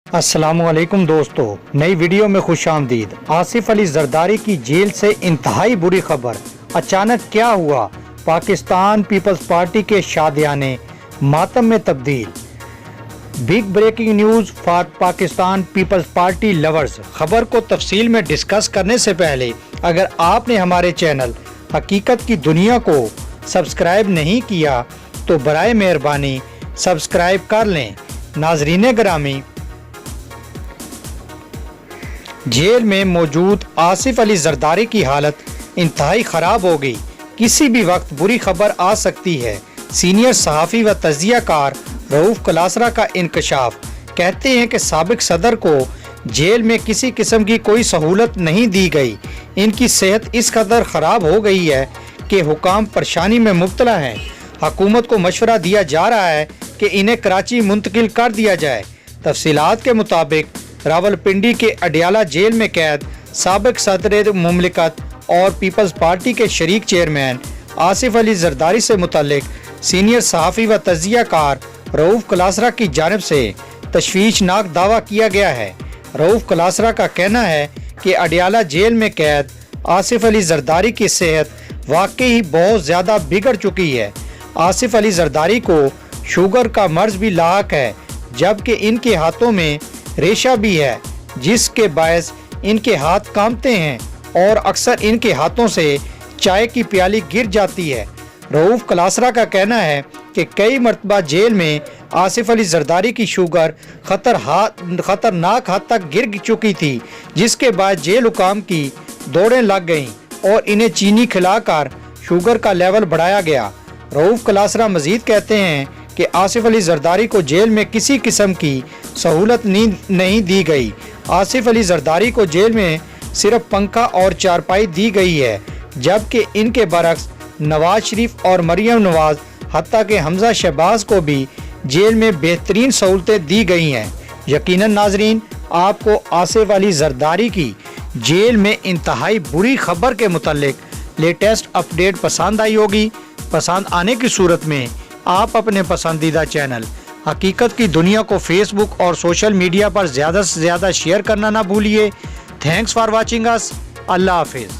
अस्सलामुअलैकुम दोस्तों, नई वीडियो में खुश आमदीद। आसिफ अली जरदारी की जेल से इंतहाई बुरी खबर। अचानक क्या हुआ? पाकिस्तान पीपल्स पार्टी के शादियाने मातम में तब्दील। Big breaking news for Pakistan Peoples Party lovers. खबर को तफसील में डिस्कस करने से पहले अगर आपने हमारे चैनल हकीकत की दुनिया को सब्सक्राइब नहीं किया तो बराए मेहरबानी सब्सक्राइब कर लें। नाजरीन गिरामी, जेल में मौजूद आसिफ अली जरदारी की हालत इंतहाई ख़राब हो गई। किसी भी वक्त बुरी खबर आ सकती है। सीनियर सहाफ़ी व तजियाकार रऊफ़ कलासरा का इंकशाफ। कहते हैं कि साबिक सदर को जेल में किसी किस्म की कोई सहूलत नहीं दी गई। इनकी सेहत इस कदर ख़राब हो गई है कि हुकाम परेशानी में मुब्तला हैं। हुकूमत को मशवरा दिया जा रहा है कि इन्हें कराची मुंतकिल कर दिया जाए। तफसीलात के मुताबिक रावलपिंडी के अडियाला जेल में कैद साबिक सदर मुमलिकत और पीपल्स पार्टी के शरीक चेयरमैन आसिफ अली जरदारी से मुतल्लिक सीनियर सहाफ़ी व तजियाकार रऊफ़ कलासरा की जानिब से तशवीशनाक दावा किया गया है। रऊफ़ कलासरा का कहना है कि अडियाला जेल में कैद आसिफ अली जरदारी की सेहत वाकई बहुत ज़्यादा बिगड़ चुकी है। आसिफ अली जरदारी को शुगर का मर्ज भी लाक है, जबकि इनके हाथों में रेशा भी है, जिसके बायस इनके हाथ कांपते हैं और अक्सर इनके हाथों से चाय की प्याली गिर जाती है। रऊफ़ कलासरा का कहना है कि कई मरतबा जेल में आसिफ अली जरदारी की शुगर खतरनाक हद तक गिर चुकी थी, जिसके बाद जेल हुकाम की दौड़ें लग गईं और इन्हें चीनी खिलाकर शुगर का लेवल बढ़ाया गया। रऊफ़ कलासरा मजीद कहते हैं कि आसिफ अली जरदारी को जेल में किसी किस्म की सहूलत नहीं दी गई। आसिफ अली जरदारी को जेल में सिर्फ पंखा और चारपाई दी गई है, जबकि इनके बरक्स नवाज शरीफ और मरियम नवाज हत्ता के हमजा शहबाज को भी जेल में बेहतरीन सहूलतें दी गई हैं। यकीनन नाजरीन, आपको आसिफ अली जरदारी की जेल में इंतहाई बुरी खबर के मुतालिक लेटेस्ट अपडेट पसंद आई होगी। पसंद आने की सूरत में आप अपने पसंदीदा चैनल हकीकत की दुनिया को फेसबुक और सोशल मीडिया पर ज़्यादा से ज़्यादा शेयर करना ना भूलिए। Thanks for watching us. अल्लाह हाफिज़।